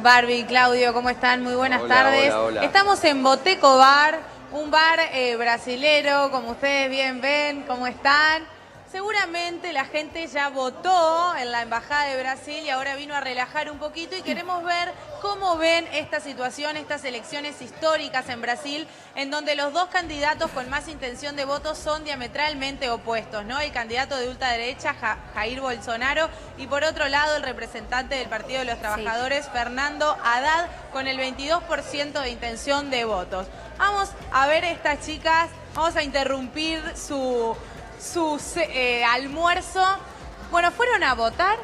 Barbie, Claudio, ¿cómo están? Muy buenas tardes. Hola. Estamos en Boteco Bar, un bar brasilero, como ustedes bien ven, ¿cómo están? Seguramente la gente ya votó en la Embajada de Brasil y ahora vino a relajar un poquito y queremos ver cómo ven esta situación, estas elecciones históricas en Brasil, en donde los dos candidatos con más intención de voto son diametralmente opuestos, ¿no? El candidato de ultraderecha, Jair Bolsonaro, y por otro lado el representante del Partido de los Trabajadores, Fernando Haddad, con el 22% de intención de votos. Vamos a ver estas chicas, vamos a interrumpir su almuerzo. Bueno, ¿fueron a votar?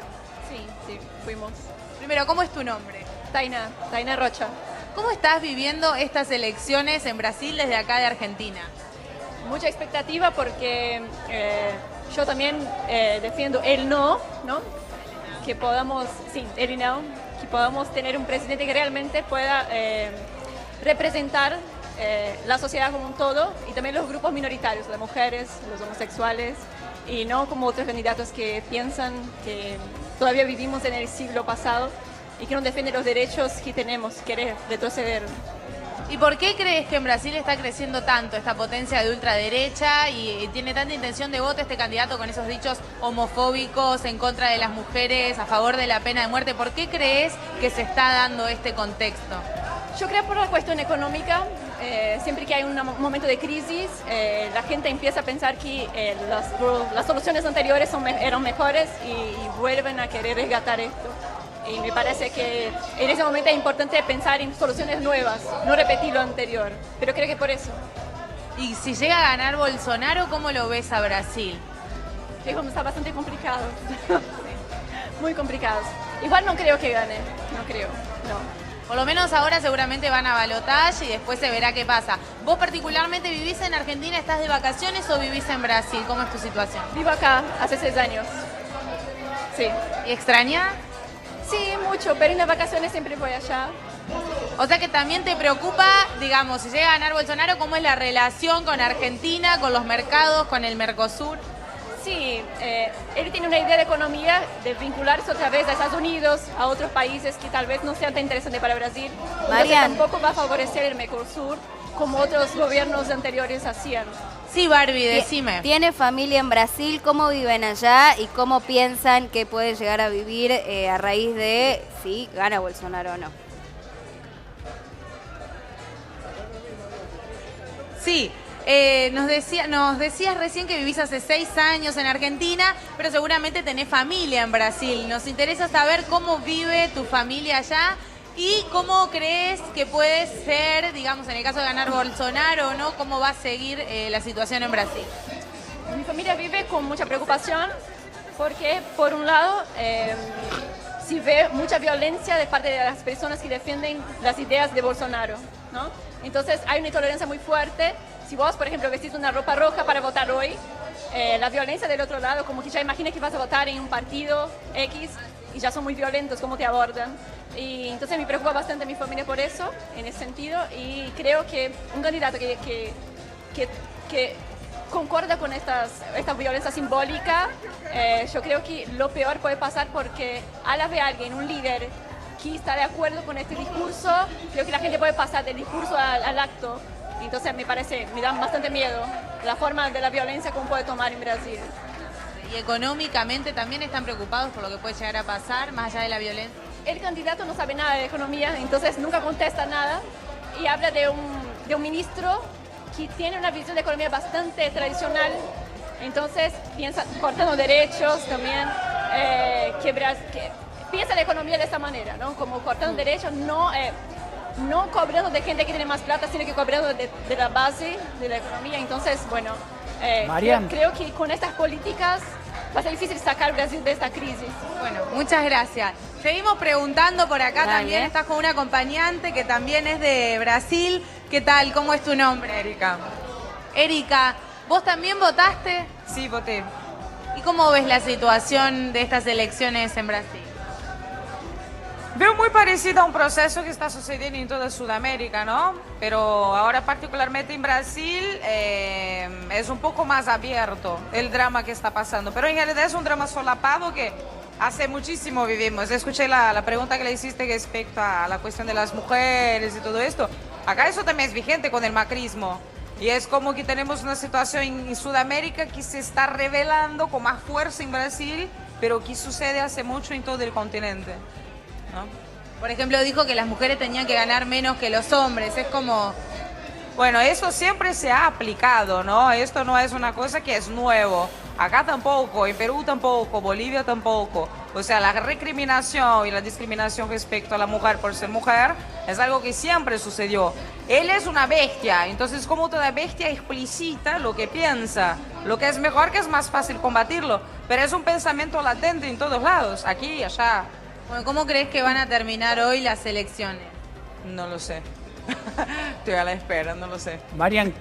Sí, fuimos. Primero, ¿cómo es tu nombre? Taina Rocha. ¿Cómo estás viviendo estas elecciones en Brasil desde acá de Argentina? Mucha expectativa porque yo también defiendo el no, que podamos, el no, que podamos tener un presidente que realmente pueda representar la sociedad como un todo y también los grupos minoritarios, las mujeres, los homosexuales, y no como otros candidatos que piensan que todavía vivimos en el siglo pasado y que no defienden los derechos que tenemos, quiere retroceder. ¿Y por qué crees que en Brasil está creciendo tanto esta potencia de ultraderecha y tiene tanta intención de voto este candidato con esos dichos homofóbicos en contra de las mujeres, a favor de la pena de muerte? ¿Por qué crees que se está dando este contexto? Yo creo por la cuestión económica. Siempre que hay un momento de crisis, la gente empieza a pensar que las soluciones anteriores eran mejores y vuelven a querer resgatar esto. Y me parece que en ese momento es importante pensar en soluciones nuevas, no repetir lo anterior. Pero creo que por eso. Y si llega a ganar Bolsonaro, ¿cómo lo ves a Brasil? Creo que está bastante complicado. Muy complicados. Igual no creo que gane, no creo, no. Por lo menos ahora seguramente van a balotaje y después se verá qué pasa. ¿Vos particularmente vivís en Argentina, estás de vacaciones o vivís en Brasil? ¿Cómo es tu situación? Vivo acá hace 6 años. Sí. ¿Y extraña? Sí, mucho, pero en las vacaciones siempre voy allá. O sea que también te preocupa, digamos, si llega a ganar Bolsonaro, ¿cómo es la relación con Argentina, con los mercados, con el Mercosur? Sí, él tiene una idea de economía, de vincularse otra vez a Estados Unidos, a otros países que tal vez no sean tan interesantes para Brasil. Entonces tampoco va a favorecer el Mercosur como otros gobiernos anteriores hacían. Sí, Barbie, decime. ¿Tiene familia en Brasil? ¿Cómo viven allá? ¿Y cómo piensan que puede llegar a vivir a raíz de si gana Bolsonaro o no? Sí. Nos decías recién que vivís hace 6 años en Argentina, pero seguramente tenés familia en Brasil. Nos interesa saber cómo vive tu familia allá y cómo crees que puede ser, digamos, en el caso de ganar Bolsonaro, ¿no? ¿Cómo va a seguir la situación en Brasil? Mi familia vive con mucha preocupación porque, por un lado, se ve mucha violencia de parte de las personas que defienden las ideas de Bolsonaro, ¿no? Entonces hay una intolerancia muy fuerte. Si vos, por ejemplo, vestís una ropa roja para votar hoy, la violencia del otro lado, como que ya imaginas que vas a votar en un partido X y ya son muy violentos cómo te abordan. Y entonces me preocupa bastante mi familia por eso, en ese sentido, y creo que un candidato que concorda con esta violencia simbólica, yo creo que lo peor puede pasar porque al haber alguien, un líder, que está de acuerdo con este discurso, creo que la gente puede pasar del discurso al acto. Entonces me da bastante miedo la forma de la violencia como puede tomar en Brasil. ¿Y económicamente también están preocupados por lo que puede llegar a pasar, más allá de la violencia? El candidato no sabe nada de economía, entonces nunca contesta nada y habla de un ministro que tiene una visión de economía bastante tradicional, entonces piensa cortando derechos también, que piensa la economía de esa manera, ¿no? Como cortando derechos, no cobrando de gente que tiene más plata, sino que cobrando de la base de la economía. Entonces, bueno, creo que con estas políticas va a ser difícil sacar Brasil de esta crisis. Bueno, muchas gracias. Seguimos preguntando por acá. Dale. También estás con una acompañante que también es de Brasil. ¿Qué tal? ¿Cómo es tu nombre? Erika. Erika, ¿vos también votaste? Sí, voté. ¿Y cómo ves la situación de estas elecciones en Brasil? Veo muy parecido a un proceso que está sucediendo en toda Sudamérica, ¿no? Pero ahora particularmente en Brasil es un poco más abierto el drama que está pasando. Pero en realidad es un drama solapado que Hace muchísimo vivimos. Escuché la pregunta que le hiciste respecto a la cuestión de las mujeres y todo esto. Acá eso también es vigente con el macrismo. Y es como que tenemos una situación en Sudamérica que se está revelando con más fuerza en Brasil, pero que sucede hace mucho en todo el continente, ¿no? Por ejemplo, dijo que las mujeres tenían que ganar menos que los hombres. Es como... Bueno, eso siempre se ha aplicado, ¿no? Esto no es una cosa que es nuevo. Acá tampoco, en Perú tampoco, Bolivia tampoco. O sea, la recriminación y la discriminación respecto a la mujer por ser mujer es algo que siempre sucedió. Él es una bestia, entonces como toda bestia explicita lo que piensa. Lo que es mejor, que es más fácil combatirlo. Pero es un pensamiento latente en todos lados, aquí y allá. Bueno, ¿cómo crees que van a terminar hoy las elecciones? No lo sé. Estoy a la espera, no lo sé. Marian,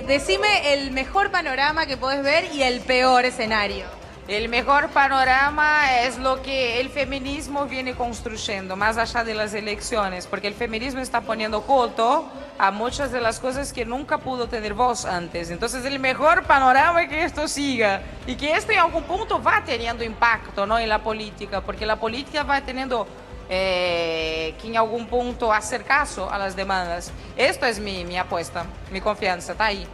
Decime el mejor panorama que podés ver y el peor escenario. El mejor panorama es lo que el feminismo viene construyendo, más allá de las elecciones, porque el feminismo está poniendo coto a muchas de las cosas que nunca pudo tener voz antes. Entonces el mejor panorama es que esto siga y que esto en algún punto va teniendo impacto, ¿no?, en la política, porque la política va teniendo que en algún punto hacer caso a las demandas. Esto es mi apuesta, mi confianza, está ahí.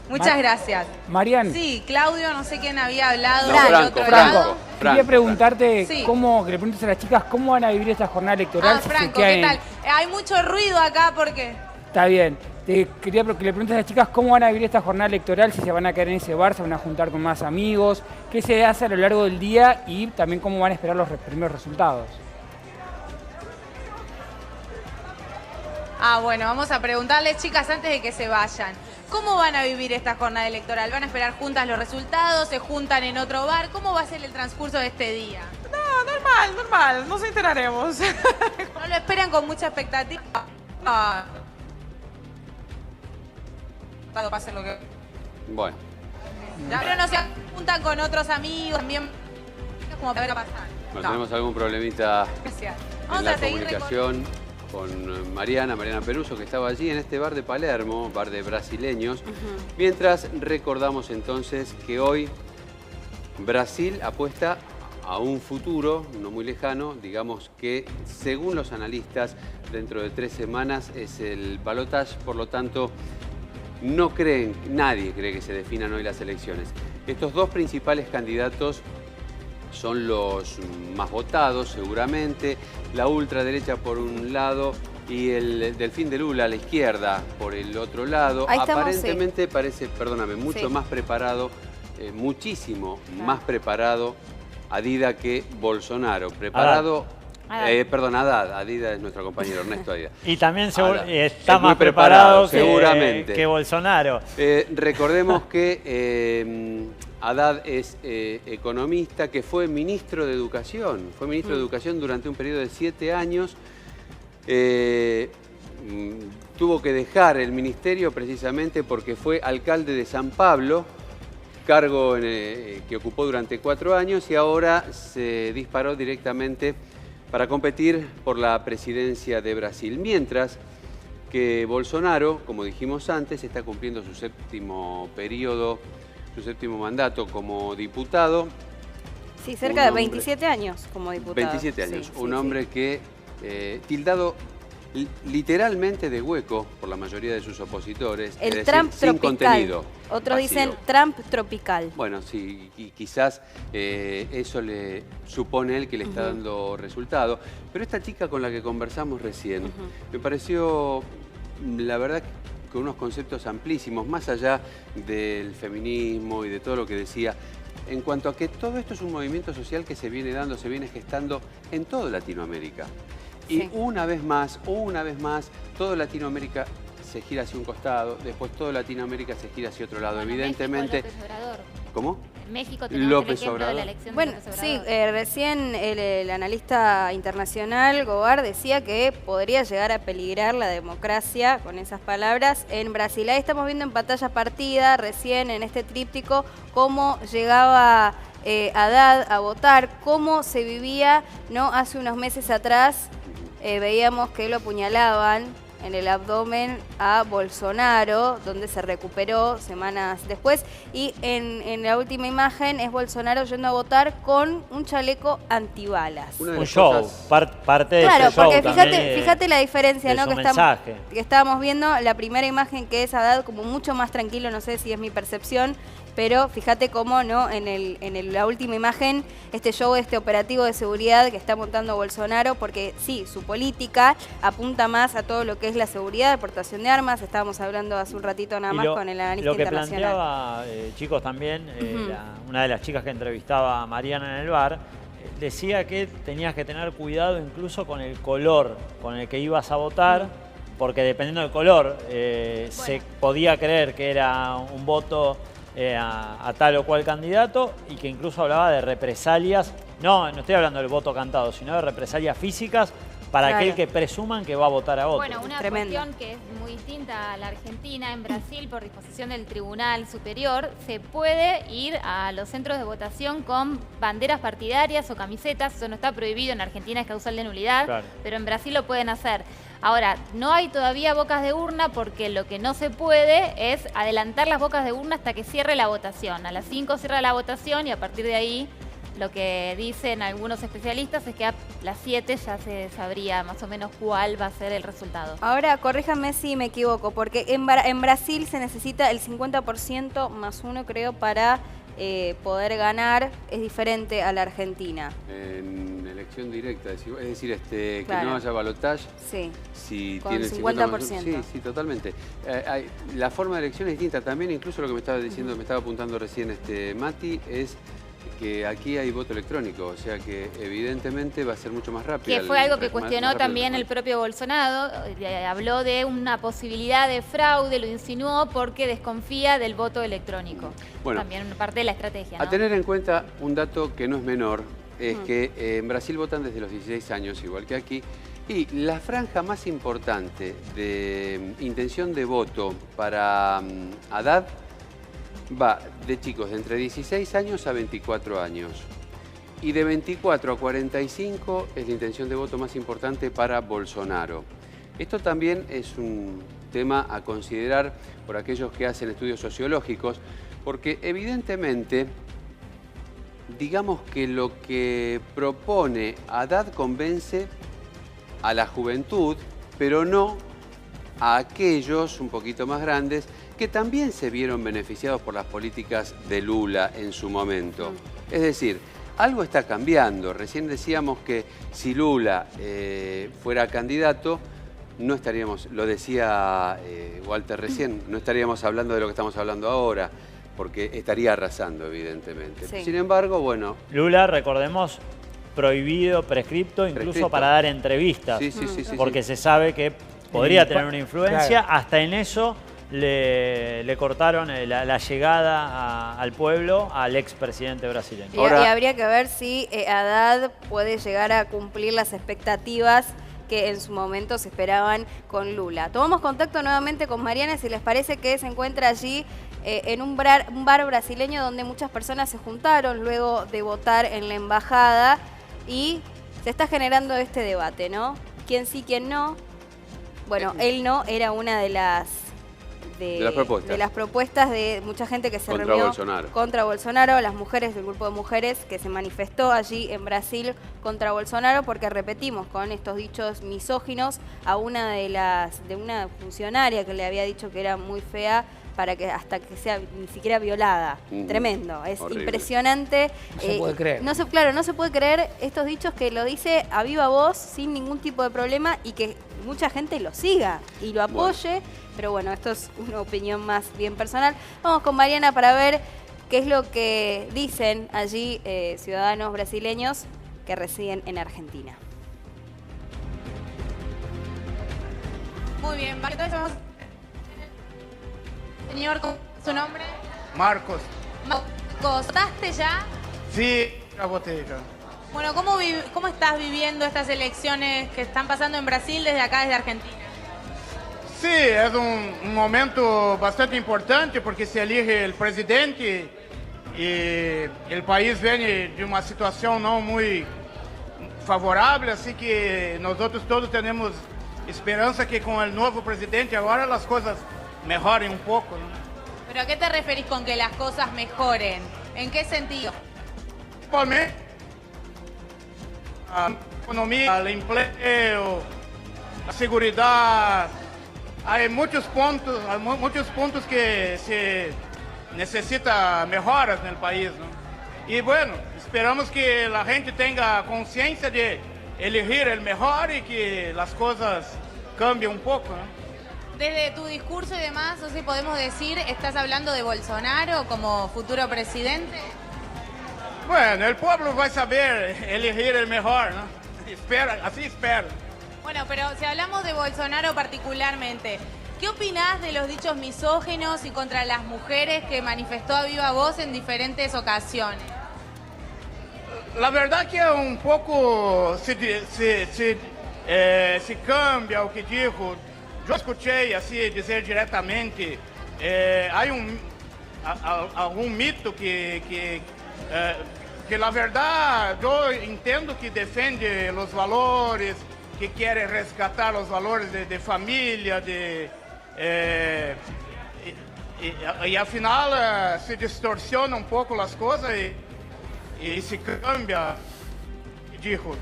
Muchas gracias. Marian, Sí, Claudio, no sé quién había hablado. No, del Franco, otro Franco. lado. quería preguntarte Sí. cómo, que le preguntes a las chicas cómo van a vivir esta jornada electoral. si se Franco, quedan ¿qué en- tal? Hay mucho ruido acá porque... Está bien. Te quería que le preguntes a las chicas cómo van a vivir esta jornada electoral, si se van a quedar en ese bar, se van a juntar con más amigos, qué se hace a lo largo del día y también cómo van a esperar los primeros resultados. Bueno, vamos a preguntarles, chicas, antes de que se vayan. ¿Cómo van a vivir esta jornada electoral? ¿Van a esperar juntas los resultados? ¿Se juntan en otro bar? ¿Cómo va a ser el transcurso de este día? No, normal, nos enteraremos. ¿No lo esperan con mucha expectativa? Pase lo que... Bueno, Pero no se juntan con otros amigos también. Como para ver qué va a pasar. bueno, tenemos algún problemita Gracias. en Vamos la a seguir comunicación con Mariana Peruso, que estaba allí en este bar de Palermo, bar de brasileños. Mientras recordamos entonces que hoy Brasil apuesta a un futuro no muy lejano, digamos que según los analistas dentro de 3 semanas es el balotaje, por lo tanto nadie cree que se definan hoy las elecciones. Estos dos principales candidatos son los más votados seguramente, la ultraderecha por un lado y el Delfín de Lula a la izquierda por el otro lado. Ahí estamos, Aparentemente parece, perdóname, mucho Sí. más preparado, muchísimo más preparado Adida que Bolsonaro. Preparado, Haddad. Adida es nuestro compañero Ernesto Adida. Y también Haddad. está Es muy más preparado seguramente. que Bolsonaro. Recordemos que Haddad es economista, que fue ministro de Educación. Fue ministro de Educación durante un periodo de 7 años. Tuvo que dejar el ministerio precisamente porque fue alcalde de San Pablo, cargo que ocupó durante 4 años, y ahora se disparó directamente para competir por la presidencia de Brasil. Mientras que Bolsonaro, como dijimos antes, está cumpliendo su 7º periodo, su 7º mandato como diputado. Sí, cerca Un de hombre. 27 años como diputado. 27 años, Sí, un sí, hombre sí. que tildado literalmente de hueco por la mayoría de sus opositores, es El decir, Trump sin tropical. contenido. Otros vacío. dicen Trump tropical. Bueno, sí, y quizás eso le supone él que le está dando resultado. Pero esta chica con la que conversamos recién, me pareció, la verdad, con unos conceptos amplísimos, más allá del feminismo y de todo lo que decía, en cuanto a que todo esto es un movimiento social que se viene dando, se viene gestando en toda Latinoamérica. Y Sí. una vez más, toda Latinoamérica se gira hacia un costado, después toda Latinoamérica se gira hacia otro lado. Bueno, Evidentemente... México, López Obrador. ¿Cómo? En México tenemos López el ejemplo de Obrador. la elección Bueno, de López sí, Obrador. recién el analista internacional Gobar decía que podría llegar a peligrar la democracia, con esas palabras, en Brasil. Ahí estamos viendo en pantalla partida, recién en este tríptico, cómo llegaba Haddad a votar, cómo se vivía, ¿no? Hace unos meses atrás veíamos que lo apuñalaban en el abdomen a Bolsonaro, donde se recuperó semanas después. Y en la última imagen es Bolsonaro yendo a votar con un chaleco antibalas. Un show, parte de Claro, ese show porque también fíjate la diferencia, ¿no? su mensaje. Que estábamos viendo la primera imagen, que es Haddad como mucho más tranquilo, no sé si es mi percepción, pero fíjate cómo, ¿no? La última imagen, este show, este operativo de seguridad que está montando Bolsonaro, porque sí, su política apunta más a todo lo que es la seguridad, deportación de armas. Estábamos hablando hace un ratito nada más con el analista lo que internacional. planteaba, chicos, también, una de las chicas que entrevistaba a Mariana en el bar, decía que tenías que tener cuidado incluso con el color con el que ibas a votar, porque dependiendo del color se podía creer que era un voto a tal o cual candidato, y que incluso hablaba de represalias, no estoy hablando del voto cantado, sino de represalias físicas para aquel que presuman que va a votar a otro. Bueno, una cuestión que es muy distinta a la Argentina. En Brasil, por disposición del Tribunal Superior, se puede ir a los centros de votación con banderas partidarias o camisetas. Eso no está prohibido. En Argentina es causal de nulidad, pero en Brasil lo pueden hacer. Ahora, no hay todavía bocas de urna, porque lo que no se puede es adelantar las bocas de urna hasta que cierre la votación. A las 5 cierra la votación y a partir de ahí lo que dicen algunos especialistas es que a las 7 ya se sabría más o menos cuál va a ser el resultado. Ahora, corríjame si me equivoco, porque en Brasil se necesita el 50% más 1, creo, para poder ganar. Es diferente a la Argentina. En elección directa, es decir, que Claro. no haya balotaje. Sí. Si Con tiene el 50%. Sí, totalmente. La forma de elección es distinta también, incluso lo que me estaba diciendo, me estaba apuntando recién Mati, es que aquí hay voto electrónico, o sea que evidentemente va a ser mucho más rápido. Que fue algo que cuestionó también el propio Bolsonaro. Habló de una posibilidad de fraude, lo insinuó porque desconfía del voto electrónico. Bueno, también parte de la estrategia, ¿no? A tener en cuenta un dato que no es menor, es que en Brasil votan desde los 16 años, igual que aquí, y la franja más importante de intención de voto para Haddad va de chicos de entre 16 años a 24 años. Y de 24 a 45 es la intención de voto más importante para Bolsonaro. Esto también es un tema a considerar por aquellos que hacen estudios sociológicos, porque evidentemente, digamos que lo que propone Haddad convence a la juventud, pero no a aquellos un poquito más grandes que también se vieron beneficiados por las políticas de Lula en su momento. Es decir, algo está cambiando. Recién decíamos que si Lula fuera candidato, no estaríamos, lo decía Walter recién, no estaríamos hablando de lo que estamos hablando ahora, porque estaría arrasando, evidentemente. Sí. Sin embargo, bueno... Lula, recordemos, prohibido, prescripto, incluso para dar entrevistas, porque se sabe que podría tener una influencia. Hasta en eso le cortaron la llegada al pueblo al expresidente brasileño. Y habría que ver si Haddad puede llegar a cumplir las expectativas que en su momento se esperaban con Lula. Tomamos contacto nuevamente con Mariana, si les parece, que se encuentra allí en un bar brasileño donde muchas personas se juntaron luego de votar en la embajada y se está generando este debate, ¿no? ¿Quién sí, quién no? Bueno, él no, era una de las propuestas de mucha gente que se reunió contra Bolsonaro, las mujeres del grupo de mujeres que se manifestó allí en Brasil contra Bolsonaro, porque repetimos con estos dichos misóginos a una una funcionaria que le había dicho que era muy fea para que hasta que sea ni siquiera violada. Tremendo, es horrible. Impresionante. No se puede creer. No se puede creer estos dichos, que lo dice a viva voz sin ningún tipo de problema y que mucha gente lo siga y lo apoye. Pero bueno, esto es una opinión más bien personal. Vamos con Mariana para ver qué es lo que dicen allí ciudadanos brasileños que residen en Argentina. Muy bien, entonces vamos... Señor, ¿su nombre? Marcos. Marcos, ¿votaste ya? Sí, ya voté ya. Bueno, ¿cómo estás viviendo estas elecciones que están pasando en Brasil desde acá, desde Argentina? Sí, es un momento bastante importante porque se elige el presidente y el país viene de una situación no muy favorable, así que nosotros todos tenemos esperanza que con el nuevo presidente ahora las cosas mejoren un poco, ¿no? ¿Pero a qué te referís con que las cosas mejoren? ¿En qué sentido? Principalmente la economía, el empleo, la seguridad. Hay muchos puntos que se necesita mejoras en el país, ¿no? Y bueno, esperamos que la gente tenga conciencia de elegir el mejor y que las cosas cambien un poco, ¿no? Desde tu discurso y demás, no sé si podemos decir, ¿estás hablando de Bolsonaro como futuro presidente? Bueno, el pueblo va a saber elegir el mejor, ¿no? Así espero. Bueno, pero si hablamos de Bolsonaro particularmente, ¿qué opinás de los dichos misóginos y contra las mujeres que manifestó a viva voz en diferentes ocasiones? La verdad que un poco se cambia o que dijo. Yo escuché así decir directamente, hay algún mito que la verdad yo entiendo que defiende los valores, que quiere rescatar los valores de familia, y al final se distorsiona un poco las cosas y se cambia, dijo.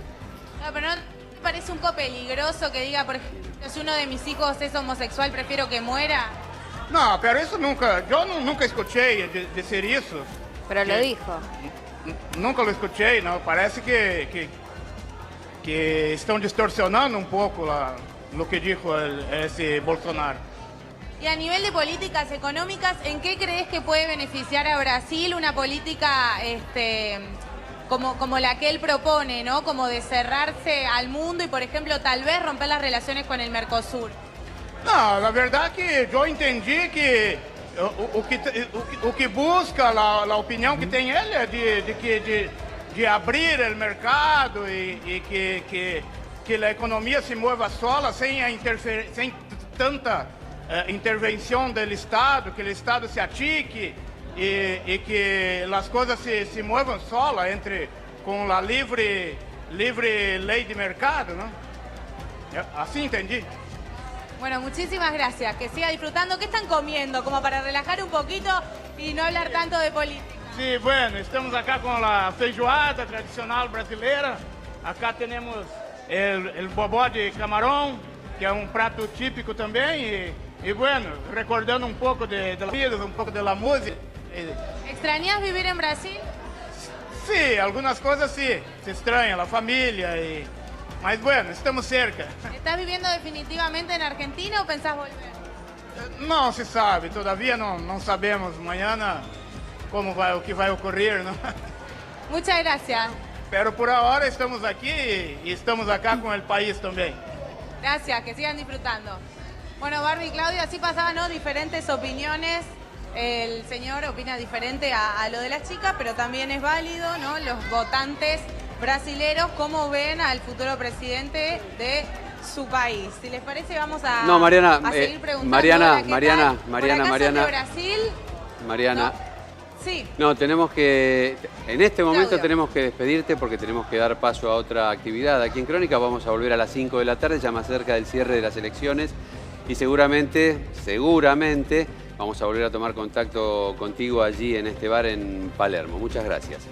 No, pero ¿no te parece un poco peligroso que diga, por ejemplo, si uno de mis hijos es homosexual, prefiero que muera? No, pero eso yo nunca escuché decir eso. Pero lo dijo. Nunca lo escuché, ¿no? Parece que están distorsionando un poco lo que dijo ese Bolsonaro. Y a nivel de políticas económicas, ¿en qué crees que puede beneficiar a Brasil una política como la que él propone, ¿no? Como de cerrarse al mundo y, por ejemplo, tal vez romper las relaciones con el Mercosur? No, la verdad que yo entendí que o que busca la opinión que tiene él es de abrir el mercado y que la economía se mueva sola sin tanta intervención del Estado, que el Estado se achique y que las cosas se muevan solas con la libre ley de mercado, ¿no? Así entendí. Bueno, muchísimas gracias. Que siga disfrutando. ¿Qué están comiendo? Como para relajar un poquito y no hablar tanto de política. Sí, bueno, estamos acá con la feijoada tradicional brasileira. Acá tenemos el bobó de camarón, que es un plato típico también. Y bueno, recordando un poco de la vida, un poco de la música. ¿Extrañas vivir en Brasil? Sí, algunas cosas sí, se extraña, la familia. Mas bueno, estamos cerca. ¿Estás viviendo definitivamente en Argentina o pensás volver? No se sabe, todavía no sabemos mañana o que va a ocurrir, ¿no? Muchas gracias. Pero por ahora estamos aquí y estamos acá con el país también. Gracias, que sigan disfrutando. Bueno, Barbie y Claudio, así pasaban, ¿no? Diferentes opiniones. El señor opina diferente a lo de las chicas, pero también es válido, ¿no? Los votantes brasileros, ¿cómo ven al futuro presidente de su país? Si les parece, vamos a, no, Mariana, a seguir preguntando. Mariana. Brasil? Mariana. ¿No? Sí. No, en este momento Claudio, tenemos que despedirte porque tenemos que dar paso a otra actividad. Aquí en Crónica vamos a volver a las 5 de la tarde, ya más cerca del cierre de las elecciones. Y seguramente, vamos a volver a tomar contacto contigo allí en este bar en Palermo. Muchas gracias.